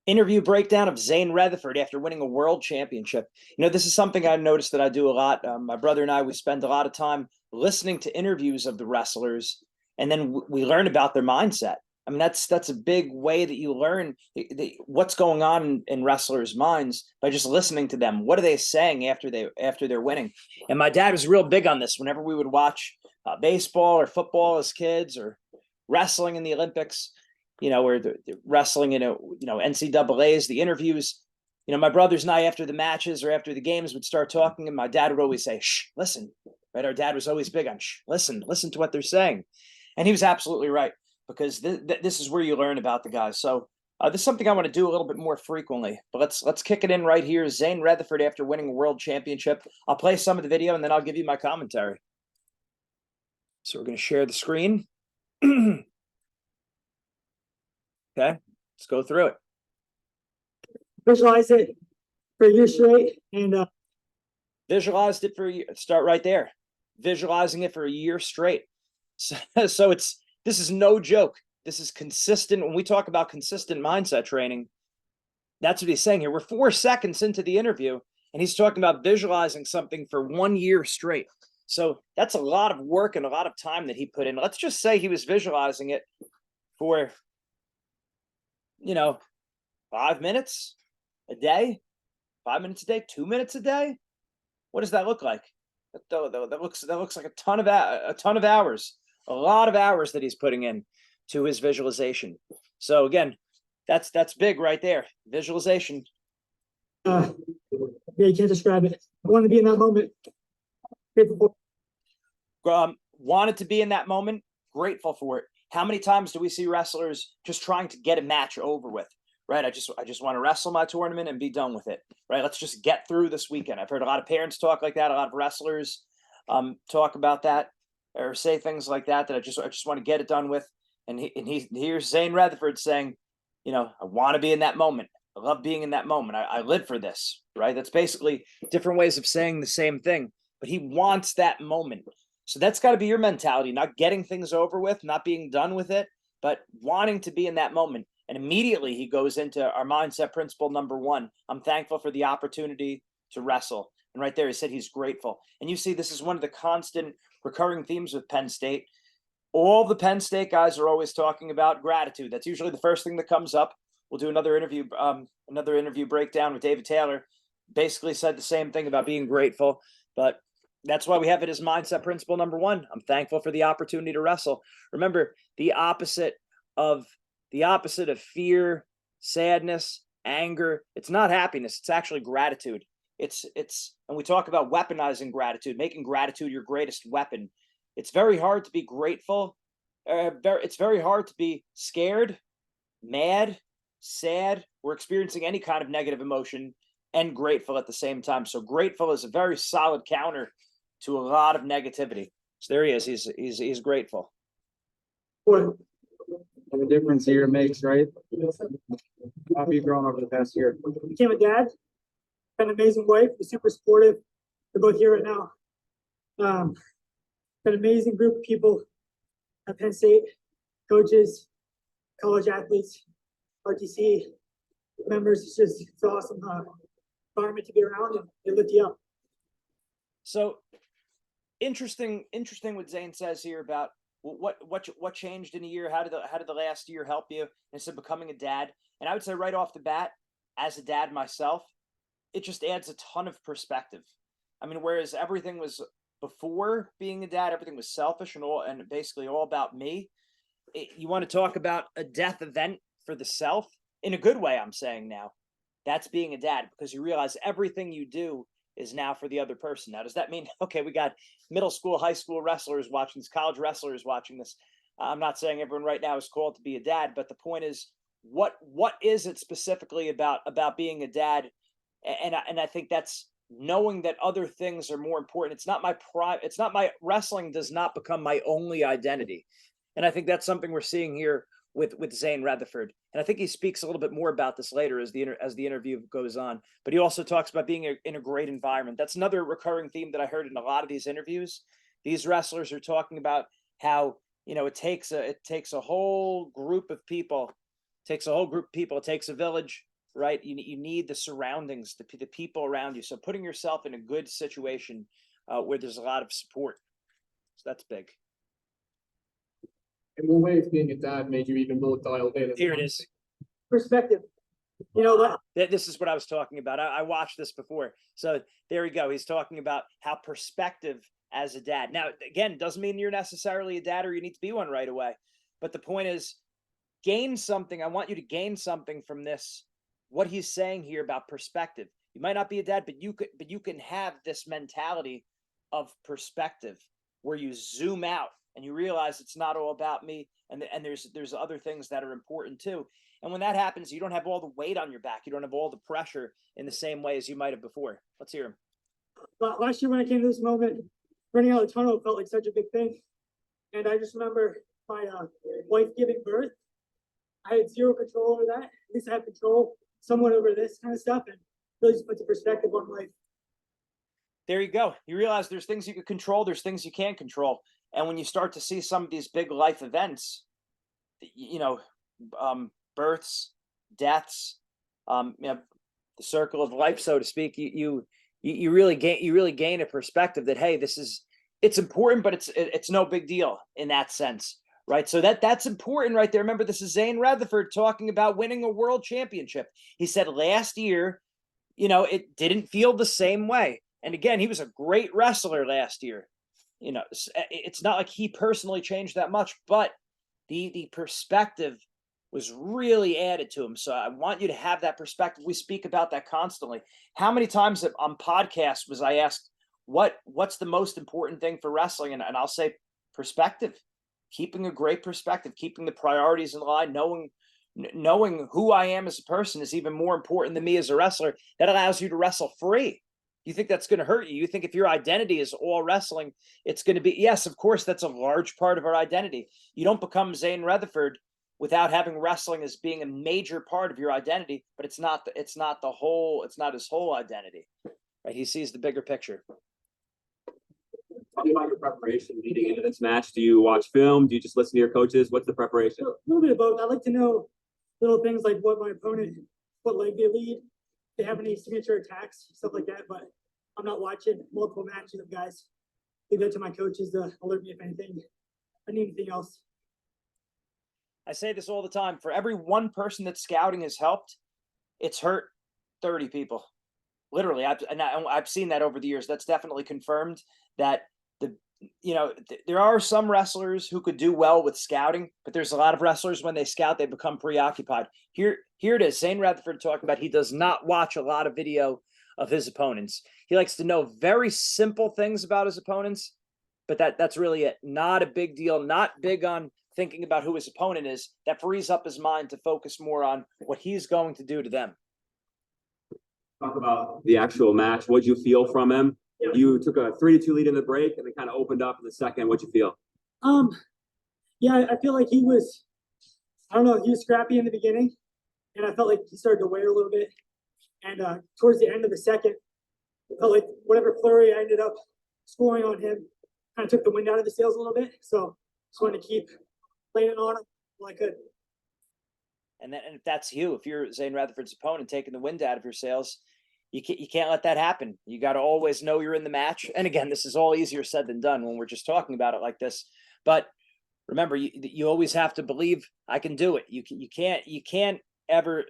Interview breakdown of Zain Retherford after winning a world championship. This is something I noticed that I do a lot. My brother and I, we spend a lot of time listening to interviews of the wrestlers, and then we learn about their mindset. I mean, that's a big way that you learn what's going on in wrestlers' minds by just listening to them. What are they saying after they're winning? And my dad was real big on this. Whenever we would watch baseball or football as kids, or wrestling in the Olympics, where the wrestling, NCAA's, the interviews, my brothers and I, after the matches or after the games, would start talking, and my dad would always say, "Shh, listen." Right? Our dad was always big on, "Shh, listen to what they're saying," and he was absolutely right, because this is where you learn about the guys. So this is something I want to do a little bit more frequently. But let's kick it in right here. Zain Retherford after winning a world championship. I'll play some of the video and then I'll give you my commentary. So we're going to share the screen. Okay, let's go through it. Visualize it for a year straight, and visualized it for a year. Start right there. Visualizing it for a year straight. So this is no joke. This is consistent. When we talk about consistent mindset training, that's what he's saying here. We're 4 seconds into the interview, and he's talking about visualizing something for 1 year straight. So that's a lot of work and a lot of time that he put in. Let's just say he was visualizing it for 5 minutes a day, 5 minutes a day, 2 minutes a day. What does that look like? That looks like a ton of hours, a lot of hours that he's putting in to his visualization. So again, that's big right there. Visualization. Yeah, you can't describe it. I want to be in that moment. Wanted to be in that moment. Grateful for it. How many times do we see wrestlers just trying to get a match over with? Right? I just want to wrestle my tournament and be done with it. Right? Let's just get through this weekend. I've heard a lot of parents talk like that. A lot of wrestlers talk about that, or say things like that. That I just want to get it done with. And here's Zain Retherford saying, I want to be in that moment. I love being in that moment. I live for this. Right? That's basically different ways of saying the same thing. But he wants that moment. So that's got to be your mentality, not getting things over with, not being done with it, but wanting to be in that moment. And immediately he goes into our mindset principle number 1. I'm thankful for the opportunity to wrestle. And right there, he said he's grateful. And you see, this is one of the constant recurring themes with Penn State. All the Penn State guys are always talking about gratitude. That's usually the first thing that comes up. We'll do another interview breakdown with David Taylor. Basically said the same thing about being grateful. But that's why we have it as mindset principle number 1. I'm thankful for the opportunity to wrestle. Remember, the opposite of fear, sadness, anger, it's not happiness. It's actually gratitude. And we talk about weaponizing gratitude, making gratitude your greatest weapon. It's very hard to be grateful. It's very hard to be scared, mad, sad, or experiencing any kind of negative emotion and grateful at the same time. So grateful is a very solid counter to a lot of negativity. So there he is. He's grateful. What the difference a year makes, right? How have you grown over the past year? Became a dad, got an amazing wife, who's super supportive. They're both here right now. Got an amazing group of people at Penn State, coaches, college athletes, RTC members. It's awesome environment to be around, and they lift you up. So interesting what Zain says here about what changed in a year. How did the last year help you? Instead of becoming a dad, and I would say right off the bat, as a dad myself, it just adds a ton of perspective. I mean, whereas everything was before being a dad, everything was selfish and basically all about me. You want to talk about a death event for the self in a good way. I'm saying now, that's being a dad, because you realize everything you do is now for the other person. Now, does that mean, okay, we got middle school, high school wrestlers watching this, college wrestlers watching this? I'm not saying everyone right now is called to be a dad, but the point is, what is it specifically about being a dad? And I think that's knowing that other things are more important. It's not my wrestling does not become my only identity. And I think that's something we're seeing here with Zain Retherford. And I think he speaks a little bit more about this later as the interview goes on. But he also talks about being in a great environment. That's another recurring theme that I heard in a lot of these interviews. These wrestlers are talking about how, it takes a whole group of people. It takes a village right? You need the surroundings, the people around you. So putting yourself in a good situation where there's a lot of support. So that's big. In what ways being a dad made you even more dialed in? Here it is. Perspective. You know, This is what I was talking about. I watched this before. So there we go. He's talking about how perspective as a dad. Now, again, doesn't mean you're necessarily a dad or you need to be one right away. But the point is, gain something. I want you to gain something from this. What he's saying here about perspective. You might not be a dad, but you can have this mentality of perspective where you zoom out and you realize it's not all about me. And there's other things that are important too. And when that happens, you don't have all the weight on your back. You don't have all the pressure in the same way as you might have before. Let's hear him. but last year when I came to this moment, running out of the tunnel felt like such a big thing. And I just remember my wife giving birth. I had zero control over that. At least I have control somewhat over this kind of stuff, and really just puts a perspective on life. There you go. You realize there's things you can control. There's things you can't control. And when you start to see some of these big life events, births, deaths, the circle of life, so to speak, you really gain a perspective that, hey, it's important, but it's no big deal in that sense, right? So that's important right there. Remember, this is Zain Retherford talking about winning a world championship. He said last year, it didn't feel the same way. And again, he was a great wrestler last year. It's not like he personally changed that much, but the perspective was really added to him. So I want you to have that perspective. We speak about that constantly. How many times on podcasts was I asked, what's the most important thing for wrestling? And I'll say perspective, keeping a great perspective, keeping the priorities in line, knowing who I am as a person is even more important than me as a wrestler. That allows you to wrestle free. You think that's going to hurt you? You think if your identity is all wrestling, it's going to be, yes, of course, that's a large part of our identity. You don't become Zain Retherford without having wrestling as being a major part of your identity, but it's not his whole identity, right? He sees the bigger picture. Tell me about your preparation leading into this match. Do you watch film? Do you just listen to your coaches? What's the preparation? A little bit of both. I like to know little things like what my opponent, what leg they lead, if they have any signature attacks, stuff like that. But I'm not watching multiple matches of guys. Leave that to my coaches to alert me if I need anything else. I say this all the time. For every one person that scouting has helped, it's hurt 30 people. Literally, I've seen that over the years. That's definitely confirmed that there are some wrestlers who could do well with scouting, but there's a lot of wrestlers when they scout, they become preoccupied. Here it is. Zain Retherford talking about he does not watch a lot of video of his opponents. He likes to know very simple things about his opponents, but that's really it. Not a big deal. Not big on thinking about who his opponent is. That frees up his mind to focus more on what he's going to do to them. Talk about the actual match. What'd you feel from him? You took a 3-2 lead in the break and then kind of opened up in the second. What'd you feel? Yeah, I feel like he was scrappy in the beginning, and I felt like he started to wear a little bit. And towards the end of the second, I felt like whatever flurry I ended up scoring on him kind of took the wind out of the sails a little bit. So just wanted to keep playing on him while I could. And if that's you, if you're Zain Retherford's opponent, taking the wind out of your sails, you can't let that happen. You got to always know you're in the match. And again, this is all easier said than done when we're just talking about it like this. But remember, you always have to believe I can do it. You can't ever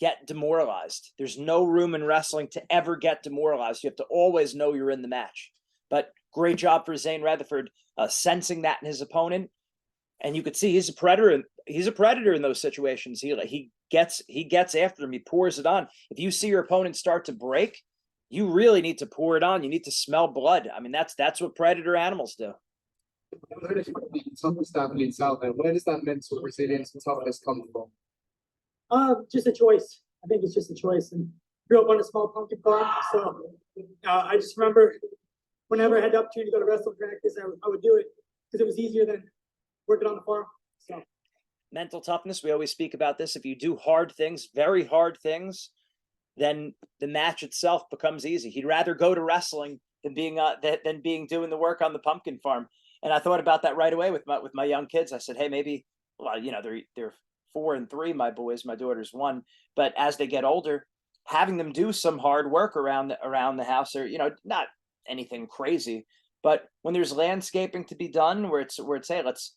get demoralized. There's no room in wrestling to ever get demoralized. You have to always know you're in the match. But great job for Zain Retherford sensing that in his opponent. And you could see he's a predator. He's a predator in those situations. He gets after him. He pours it on. If you see your opponent start to break, you really need to pour it on. You need to smell blood. I mean, that's what predator animals do. Where does the toughest athletes out there? Where does that mental resilience and toughness come from? Just a choice. I think it's just a choice. And grew up on a small pumpkin farm, so I just remember whenever I had the opportunity to go to wrestling practice, I would do it because it was easier than working on the farm. So mental toughness. We always speak about this. If you do hard things, very hard things, then the match itself becomes easy. He'd rather go to wrestling than doing the work on the pumpkin farm. And I thought about that right away with my young kids. I said, hey, maybe, well, they're 4 and 3, my boys, my daughter's 1, but as they get older, having them do some hard work around the house, or, not anything crazy, but when there's landscaping to be done, where it's hey, let's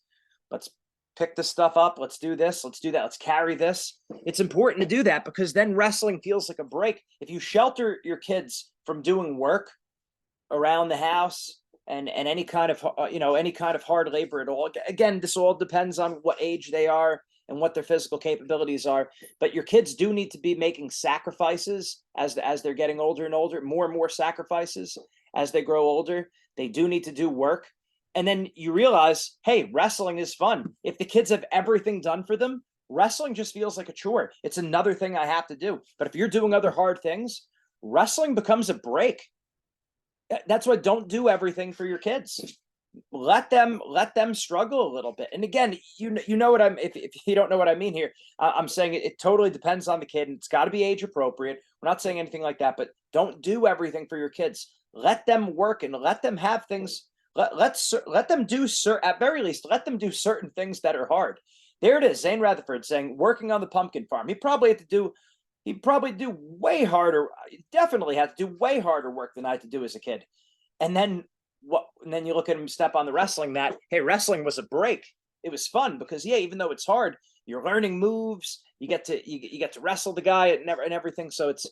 pick this stuff up, let's do this, let's do that, let's carry this. It's important to do that, because then wrestling feels like a break. If you shelter your kids from doing work around the house and any kind of any kind of hard labor at all, again, this all depends on what age they are and what their physical capabilities are, but your kids do need to be making sacrifices as they're getting older and older, more and more sacrifices as they grow older. They do need to do work. And then you realize, hey, wrestling is fun. If the kids have everything done for them, wrestling just feels like a chore. It's another thing I have to do. But if you're doing other hard things, wrestling becomes a break. That's why don't do everything for your kids. Let them struggle a little bit. And again, you know what if you don't know what I mean here, I'm saying it totally depends on the kid, and it's got to be age appropriate. We're not saying anything like that, but don't do everything for your kids. Let them work and let them have things. Let them do at very least, let them do certain things that are hard. There it is, Zain Retherford saying, working on the pumpkin farm. He'd probably do way harder. Definitely had to do way harder work than I had to do as a kid. And then you look at him step on the wrestling mat. Hey, wrestling was a break. It was fun because, yeah, even though it's hard, you're learning moves. You get to wrestle the guy and everything. So it's,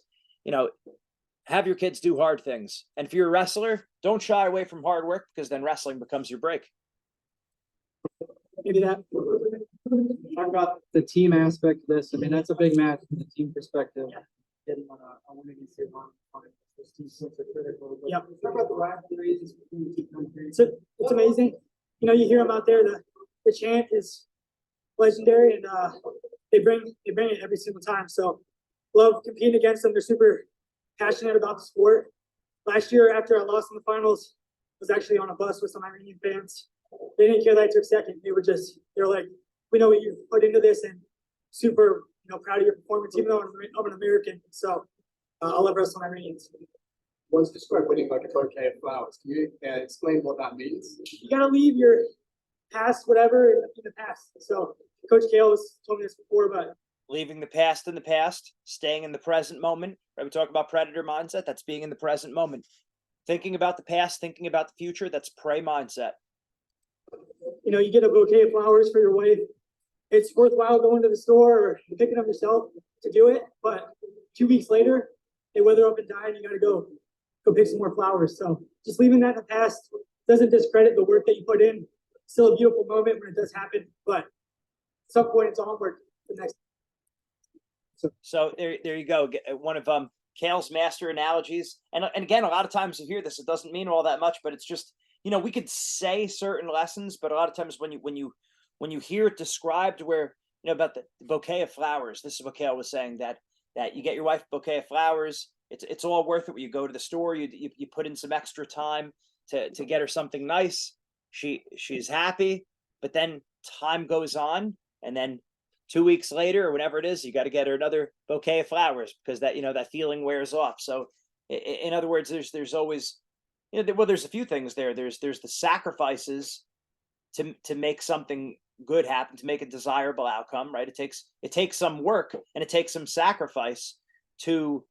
have your kids do hard things. And if you're a wrestler, don't shy away from hard work, because then wrestling becomes your break. Maybe that. Talk about the team aspect of this. I mean, that's a big match from the team perspective. Yeah. I want to get your on those team sets are critical. Yeah. Talk about the rivalries between the two countries. So it's amazing. You hear them out there. The chant is legendary, and they bring it every single time. So love competing against them. They're super passionate about the sport. Last year, after I lost in the finals, I was actually on a bus with some Iranian fans. They didn't care that I took second. They're like, we know what you put into this, and super, proud of your performance, even though I'm an American. So I love wrestling Iranians. Once described winning like a bouquet of flowers. Can you explain what that means? You got to leave your past, whatever, in the past. So Coach Kale has told me this before, but Leaving the past in the past, staying in the present moment. Right? We talk about predator mindset. That's being in the present moment. Thinking about the past, thinking about the future. That's prey mindset. you get a bouquet of flowers for your wife. It's worthwhile going to the store or picking them yourself to do it. But 2 weeks later, they wither up and die, and you got to go pick some more flowers. So just leaving that in the past doesn't discredit the work that you put in. Still a beautiful moment when it does happen, but at some point it's onward the next. So there you go. One of Kale's master analogies. And again, a lot of times you hear this, it doesn't mean all that much, but it's just, we could say certain lessons, but a lot of times when you hear it described, where, about the bouquet of flowers, this is what Kale was saying, that you get your wife a bouquet of flowers. It's all worth it. When you go to the store, you put in some extra time to get her something nice. She's happy, but then time goes on, and then 2 weeks later or whenever it is, you got to get her another bouquet of flowers, because that, that feeling wears off. So in other words, there's always, there's a few things there. There's the sacrifices to make something good happen, to make a desirable outcome, right? It takes some work and it takes some sacrifice to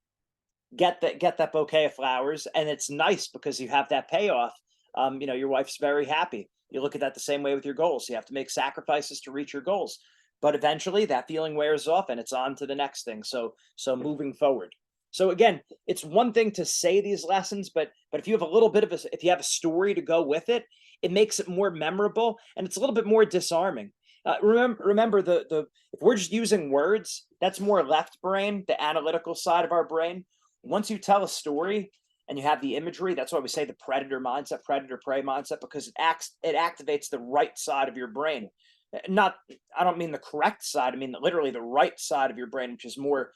get that bouquet of flowers. And it's nice because you have that payoff. Your wife's very happy. You look at that the same way with your goals. You have to make sacrifices to reach your goals. But eventually that feeling wears off and it's on to the next thing. So moving forward. So again, it's one thing to say these lessons, but if you have a little bit of if you have a story to go with it, it makes it more memorable, and it's a little bit more disarming. Remember if we're just using words, that's more left brain, the analytical side of our brain. Once you tell a story and you have the imagery, that's why we say the predator mindset, predator prey mindset, because it activates the right side of your brain. I don't mean the correct side. I mean literally the right side of your brain, which is more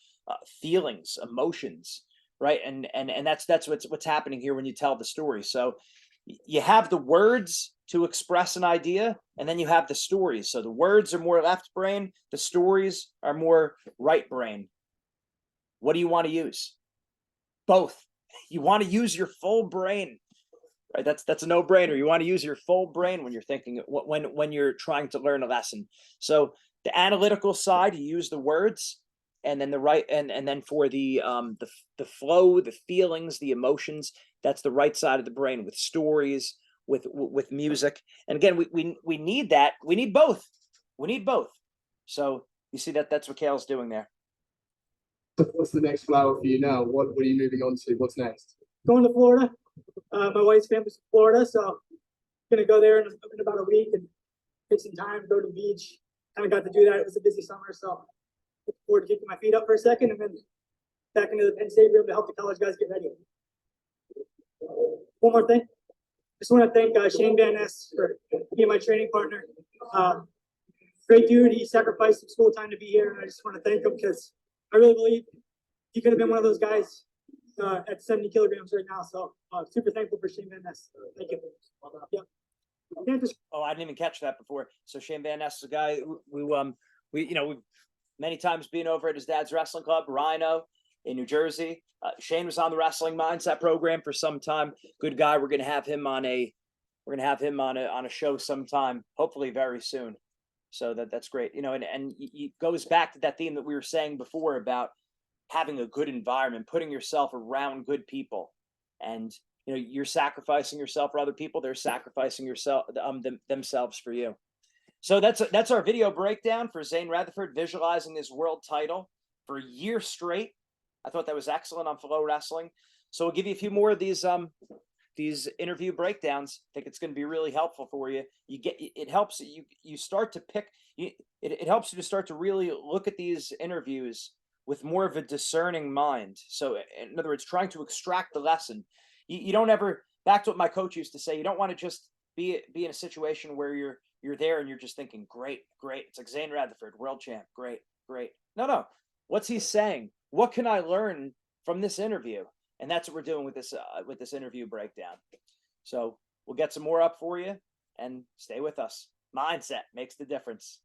feelings, emotions, right? And that's what's happening here when you tell the story. So you have the words to express an idea, and then you have the stories. So the words are more left brain, the stories are more right brain. What do you want to use? Both. You want to use your full brain. Right, that's a no-brainer. You want to use your full brain when you're thinking, when you're trying to learn a lesson. So the analytical side, you use the words, and then and then for the flow, the feelings, the emotions, that's the right side of the brain with stories, with music. And again, we need that. We need both. We need both. So you see that's what Kale's doing there. What's the next flower for you now? What are you moving on to? What's next? Going to Florida. My wife's family's from Florida, so gonna go there in about a week and take some time, go to the beach. Kind of got to do that. It was a busy summer, so look forward to kicking my feet up for a second and then back into the Penn State room to help the college guys get ready. One more thing. Just want to thank Shane Van Ness for being my training partner. Great dude. He sacrificed some school time to be here, and I just want to thank him because I really believe he could have been one of those guys at 70 kilograms right now. So super thankful for Shane Van Ness. Thank you. Yep. Oh, I didn't even catch that before. So Shane Van Ness is a guy we've many times been over at his dad's wrestling club, Rhino, in New Jersey. Shane was on the Wrestling Mindset program for some time. Good guy. We're gonna have him on a show sometime, hopefully very soon. So that's great. And it goes back to that theme that we were saying before about having a good environment, putting yourself around good people. And you're sacrificing yourself for other people. They're sacrificing themselves for you. So that's our video breakdown for Zain Retherford visualizing his world title for a year straight. I thought that was excellent on Flow Wrestling. So we'll give you a few more of these interview breakdowns. I think it's going to be really helpful for you. It helps you start to pick. It helps you to start to really look at these interviews with more of a discerning mind. So in other words, trying to extract the lesson. You don't ever, back to what my coach used to say, you don't want to just be in a situation where you're there and you're just thinking, great. It's like Zain Retherford, world champ, great. No. What's he saying? What can I learn from this interview? And that's what we're doing with this interview breakdown. So we'll get some more up for you and stay with us. Mindset makes the difference.